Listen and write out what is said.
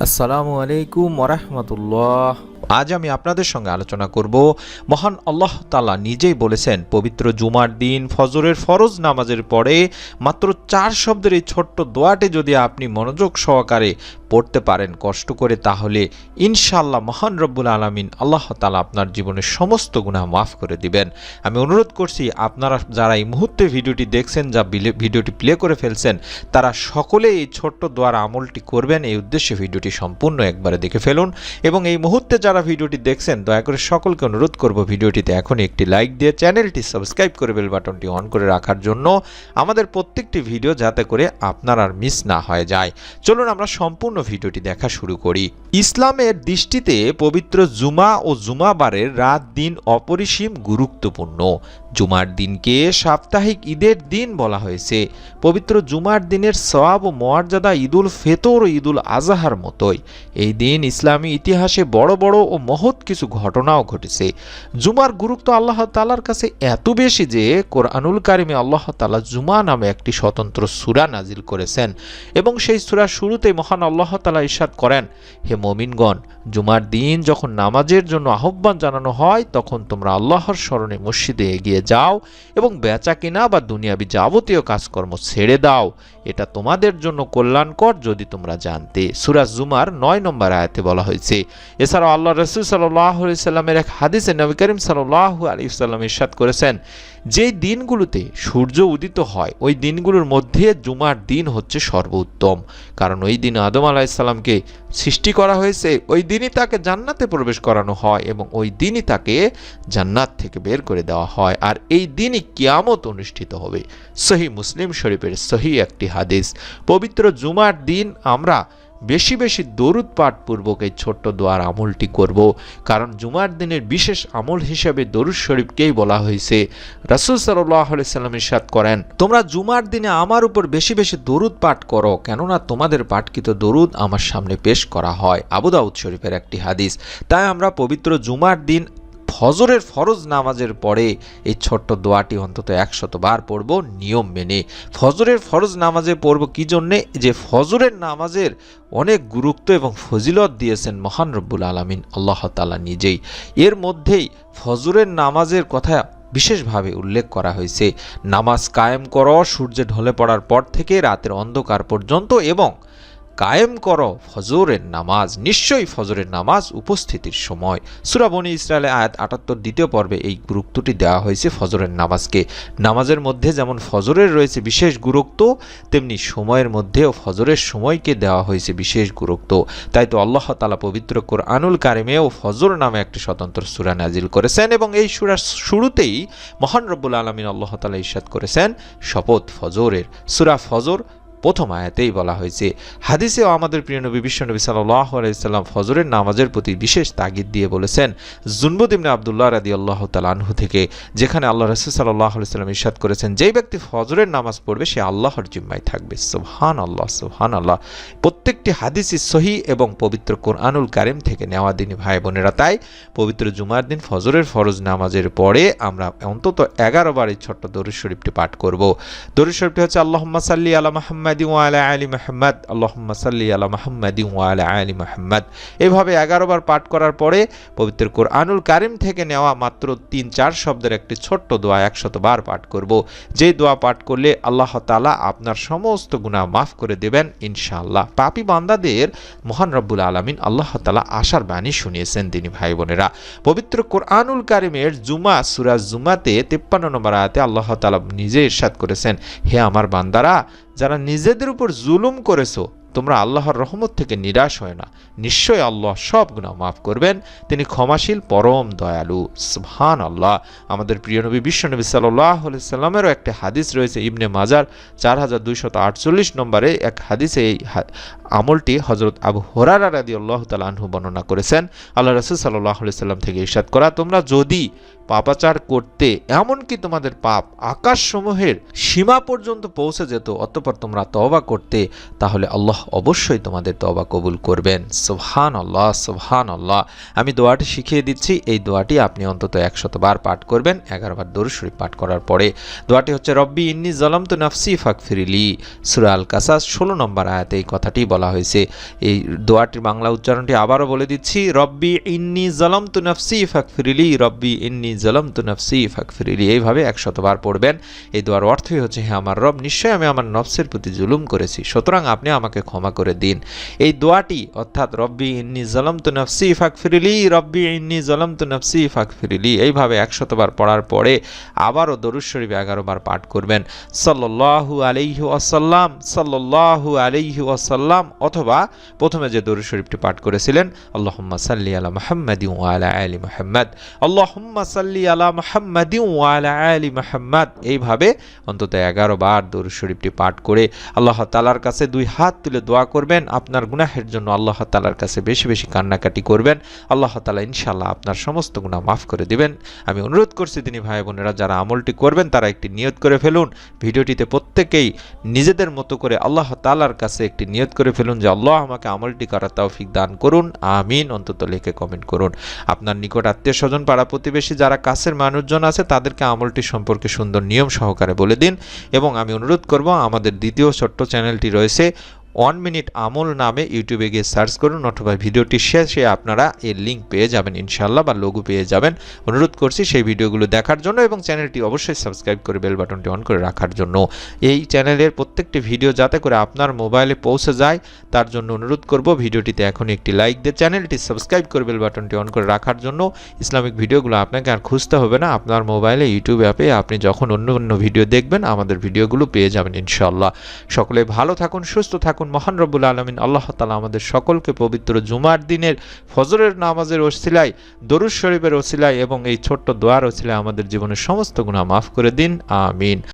আসসালামু আলাইকুম ওরহমতুল্লাহ। আজ আমি আপনাদের সঙ্গে আলোচনা করব, মহান আল্লাহ তাআলা নিজেই বলেছেন পবিত্র জুমার দিন ফজরের ফরজ নামাজের পরে মাত্র 4 শব্দের এই ছোট্ট দোয়াটি যদি আপনি মনোযোগ সহকারে পড়তে পারেন কষ্ট করে, তাহলে ইনশাআল্লাহ মহান রব্বুল আলামিন আল্লাহ তাআলা আপনার জীবনের সমস্ত গুনাহ মাফ করে দিবেন। আমি অনুরোধ করছি আপনারা যারা এই মুহূর্তে ভিডিওটি দেখছেন, যা ভিডিওটি প্লে করে ফেলছেন, তারা সকলে এই ছোট্ট দোয়ার আমলটি করবেন। এই উদ্দেশ্যে ভিডিওটি সম্পূর্ণ একবারে দেখে ফেলুন এবং এই মুহূর্তে যারা ভিডিওটি দেখছেন দয়া করে সকলকে অনুরোধ করব ভিডিওটিতে এখনই একটি লাইক দিয়ে চ্যানেলটি সাবস্ক্রাইব করে বেল বাটনটি অন করে রাখার জন্য, আমাদের প্রত্যেকটি ভিডিও যাতে করে আপনার আর মিস না হয়ে যায়। চলুন আমরা সম্পূর্ণ ভিডিওটি দেখা শুরু করি। ইসলামের দৃষ্টিতে পবিত্র জুমা ও জুমাবারের রাত দিন অপরিসীম গুরুত্বপূর্ণ। জুমার দিনকে সাপ্তাহিক ঈদের দিন বলা হয়েছে। পবিত্র জুমার দিনের সওয়াব ও মর্যাদা ঈদুল ফিতর ও ঈদুল আজহার মতোই। এই দিন ইসলামী ইতিহাসে বড় বড় ও মহৎ কিছু ঘটনাও ঘটেছে। জুমার গুরুত্ব আল্লাহ তাআলার কাছে এত বেশি যে কোরআনুল কারিমে আল্লাহ তাআলা জুমা নামে একটি স্বতন্ত্র সূরা নাজিল করেছেন এবং সেই সূরার শুরুতেই মহান আল্লাহ তাআলা ইরশাদ করেন, হে মুমিনগণ, জুমার দিন যখন নামাজের জন্য আহ্বান জানানো হয় তখন তোমরা আল্লাহর স্মরণে মসজিদে এগিয়ে যাও এবং বেচা কিনা বা দুনিয়াবি যাবতীয় কাজকর্ম ছেড়ে দাও। এটা তোমাদের জন্য কল্যাণকর যদি তোমরা জানতে। সূরা জুমার 9 নম্বর আয়াতে বলা হয়েছে। এছাড়াও আল্লাহ রাসূল সাল্লাল্লাহু আলাইহি সাল্লামের এক হাদিসে নবী করিম সাল্লাল্লাহু আলাইহি সাল্লাম ইরশাদ করেছেন, যেই দিনগুলোতে সূর্য উদিত হয় ওই দিনগুলোর মধ্যে জুমার দিন হচ্ছে সর্বোত্তম, কারণ ওই দিন আদম আলাইহিস সালামকে সৃষ্টি করা হয়েছে, ওই দিনই তাকে জান্নাতে প্রবেশ করানো হয় এবং ওই দিনই তাকে জান্নাত থেকে বের করে দেওয়া হয়, আর এই দিনই কিয়ামত অনুষ্ঠিত হবে। সহিহ মুসলিম শরীফের সহিহ একটি হাদিস। পবিত্র জুমার দিন আমরা বেশি বেশি দরুদ পাঠ পূর্বক এই ছোট্ট দোয়ার আমলটি করব, কারণ জুমার দিনের বিশেষ আমল হিসেবে দরুদ শরীফকেই বলা হয়েছে। রাসূল সাল্লাল্লাহু আলাইহি সাল্লাম ইরশাদ করেন, তোমরা জুমার দিনে আমার উপর বেশি বেশি দরুদ পাঠ করো, কেননা তোমাদের পাঠকৃত দরুদ আমার সামনে পেশ করা হয়। আবু দাউদ শরীফের একটি হাদিস। তাই আমরা পবিত্র জুমার দিন ফজরের ফরজ নামাজের পরে এই ছোট্ট দোয়াটি অন্তত 100 বার পড়ব নিয়ম মেনে। ফজরের ফরজ নামাজে পড়ব কি জন্যে? যে ফজরের নামাজের অনেক গুরুত্ব এবং ফজিলত দিয়েছেন মহান রব্বুল আলামিন আল্লাহ তাআলা নিজেই। এর মধ্যেই ফজরের নামাজের কথা বিশেষভাবে উল্লেখ করা হয়েছে। নামাজ কায়েম করো সূর্য ঢলে পড়ার পর থেকে রাতের অন্ধকার পর্যন্ত, এবং কায়েম করো ফজরের নামাজ, নিশ্চয়ই ফজরের নামাজ উপস্থিতির সময়। সূরা বনী ইসরায়েলের আয়াত 78 দ্বিতীয় পর্বে এই গুরুত্বটি দেওয়া হয়েছে ফজরের নামাজকে। নামাজের মধ্যে যেমন ফজরের রয়েছে বিশেষ গুরুত্ব, তেমনি সময়ের মধ্যেও ফজরের সময়কে দেওয়া হয়েছে বিশেষ গুরুত্ব। তাই তো আল্লাহ তাআলা পবিত্র কোরআনুল কারিমেও ফজর নামে একটি স্বতন্ত্র সূরা নাজিল করেছেন এবং এই সূরার শুরুতেই মহান রব্বুল আলামিন আল্লাহ তাআলা ইরশাদ করেছেন, শপথ ফজরের। সূরা ফজর প্রথম আয়াতেই বলা হয়েছে। হাদিসেও আমাদের প্রিয় নবী বিশ্বনবী সাল্লাল্লাহু আলাইহি সাল্লাম ফজরের নামাজের প্রতি বিশেষ তাগিদ দিয়ে বলেছেন, জুনবুদ ইবনে আব্দুল্লাহ রাদিয়াল্লাহু তাআলা আনহু থেকে, যেখানে আল্লাহ রাসূল সাল্লাল্লাহু আলাইহি সাল্লাম ইরশাদ করেছেন, যেই ব্যক্তি ফজরের নামাজ পড়বে সে আল্লাহর জিম্মায় থাকবে। সুবহানাল্লাহ, সুবহানাল্লাহ। প্রত্যেকটি হাদিসই সহিহ এবং পবিত্র কোরআনুল কারীম থেকে নেওয়া। দিনী ভাই বোনেরা, তাই পবিত্র জুমার দিন ফজরের ফরজ নামাজের পরে আমরা অন্তত 11 বার এই ছোট্ট দরুদ শরীফটি পাঠ করব। দরুদ শরীফটি হচ্ছে আল্লাহুম্মা সাল্লি আলা মুহাম্মাদ ওয়া আলা আলি মুহাম্মাদ, আল্লাহুম্মা সাল্লি আলা মুহাম্মাদ ওয়া আলা আলি মুহাম্মাদ। এভাবে 11 বার পাঠ করার পরে পবিত্র কোরআনুল কারীম থেকে নেওয়া মাত্র 3-4 শব্দের একটি ছোট্ট দোয়া 100 বার পাঠ করব। যে দোয়া পাঠ করলে আল্লাহ তাআলা আপনার সমস্ত গুনাহ মাফ করে দেবেন ইনশাআল্লাহ। পাপী বান্দাদের মহান রব্বুল আলামিন আল্লাহ তাআলা আশার বাণী শুনিয়েছেন। দিনী ভাই বোনেরা, পবিত্র কোরআনুল কারীমের জুমা সূরা জুমাতে 53 নম্বর আয়াতে আল্লাহ তাআলা নিজে ইরশাদ করেছেন, হে আমার বান্দারা, যারা নিজেদের উপর জুলুম করেছো তোমরা আল্লাহর রহমত থেকে নিরাশ হয় না, নিশ্চয়ই আল্লাহ সব গুনাহ মাফ করবেন, তিনি ক্ষমাশীল পরম দয়ালু। সুবহানাল্লাহ। আমাদের প্রিয় নবী বিশ্বনবী সাল্লাল্লাহু আলাইহি সাল্লামেরও একটা হাদিস রয়েছে ইবনে মাজার 4248 নম্বরে এক হাদিসে এই আমলটি হযরত আবু হুরায়রা রাদিয়াল্লাহু তাআলা আনহু বর্ণনা করেছেন। আল্লাহ রাসূল সাল্লাল্লাহু আলাইহি সাল্লাম থেকে ইরশাদ করা, তোমরা যদি পাপাচার করতে, এমনকি তোমাদের পাপ আকাশসমূহের সীমা পর্যন্ত পৌঁছে যেত, অতঃপর তোমরা তওবা করতে, তাহলে আল্লাহ অবশ্যই তোমাদের তওবা কবুল করবেন। সুবহানাল্লাহ, সুবহানাল্লাহ। আমি দোয়াটি শিখিয়ে দিচ্ছি, এই দোয়াটি আপনি অন্তত 100 বার পাঠ করবেন। 11 বার দরুদ শরীফ পাঠ করার পরে দোয়াটি হচ্ছে রব্বি ইন্নী যালামতু নাফসি ফাগফিরলি। সূরা আল কাসাস 16 নম্বর আয়াতে এই কথাটি বলা হয়েছে। এই দোয়াটির বাংলা উচ্চারণটি আবারও বলে দিচ্ছি, রব্বি ইন্নী যালামতু নাফসি ফাগফিরলি, রব্বি ইন্নী যালামতু নাফসি ফাগফিরলি। এইভাবে 100 বার পড়বেন। এই দোয়ার অর্থই হচ্ছে, হে আমার রব, নিশ্চয়ই আমি আমার নফসের প্রতি জুলুম করেছি, সুতরাং আপনি আমাকে ক্ষমা করে দিন। এই দোয়াটি অর্থাৎ রব্বি ইন্নী যালামতু নাফসি ফাগফিরলি, রব্বি ইন্নী যালামতু নাফসি ফাগফিরলি, এইভাবে 100 বার পড়ার পরে আবারও দরুদ শরীফ 11 বার পাঠ করবেন। সাল্লাল্লাহু আলাইহি ওয়াসাল্লাম, সাল্লাল্লাহু আলাইহি ওয়াসাল্লাম, অথবা প্রথমে যে দরুদ শরীফটি পাঠ করেছিলেন, আল্লাহুম্মা সাল্লি আলা মুহাম্মাদিন ওয়া আলা আলি মুহাম্মাদ, আল্লাহুম্মা সাল্লি আলা মুহাম্মাদিন ওয়া আলা আলি মুহাম্মাদ, এইভাবে অন্তত 11 বার দরুদ শরীফটি পাঠ করে আল্লাহ তাআলার কাছে 2 হাত তুলে দোয়া করবেন। আপনার গুনাহের জন্য আল্লাহ তাআলার কাছে বেশি বেশি কান্নাকাটি করবেন। আল্লাহ তাআলা ইনশাআল্লাহ আপনার সমস্ত গুনাহ মাফ করে দিবেন। আমি অনুরোধ করছি দিনী ভাই বোনেরা, যারা আমলটি করবেন তারা একটি নিয়ত করে ফেলুন। ভিডিওটিতে প্রত্যেকেই নিজেদের মতো করে আল্লাহ তাআলার কাছে একটি নিয়ত করে ফেলুন যে আল্লাহ আমাকে আমলটি করার তৌফিক দান করুন, আমিন অন্তত লিখে কমেন্ট করুন। আপনার নিকট আত্মীয় স্বজন, পাড়া প্রতিবেশী, যারা কাছের মানুষজন আছে, তাদেরকে আমলটি সম্পর্কে সুন্দর নিয়ম সহকারে বলে দিন। এবং আমি অনুরোধ করব, আমাদের দ্বিতীয় ছোট্ট চ্যানেলটি রয়েছে 1 মিনিট আমল নামে, ইউটিউবে গিয়ে সার্চ করুন, অথবা ভিডিওটি শেষে আপনারা এর লিঙ্ক পেয়ে যাবেন ইনশাআল্লাহ, বা লোগো পেয়ে যাবেন। অনুরোধ করছি সেই ভিডিওগুলো দেখার জন্য এবং চ্যানেলটি অবশ্যই সাবস্ক্রাইব করে বেল বাটনটি অন করে রাখার জন্য। এই চ্যানেলের প্রত্যেকটি ভিডিও যাতে করে আপনার মোবাইলে পৌঁছে যায় তার জন্য অনুরোধ করব, ভিডিওটিতে এখন একটি লাইক দিয়ে চ্যানেলটি সাবস্ক্রাইব করে বেল বাটনটি অন করে রাখার জন্য। ইসলামিক ভিডিওগুলো আপনাকে আর খুঁজতে হবে না, আপনার মোবাইলে ইউটিউব অ্যাপে আপনি যখন অন্য অন্য ভিডিও দেখবেন আমাদের ভিডিওগুলো পেয়ে যাবেন ইনশাআল্লাহ। সকলে ভালো থাকুন, সুস্থ থাকুন। মহান রব্বুল আলামিন আল্লাহ তাআলা আমাদের সকলকে পবিত্র জুমার দিনের ফজরের নামাজের ওসিলায়, দরুদ শরীফের ওসিলায় এবং এই ছোট্ট দোয়ার ওসিলায় আমাদের জীবনের সমস্ত গুনাহ মাফ করে দিন, আমিন।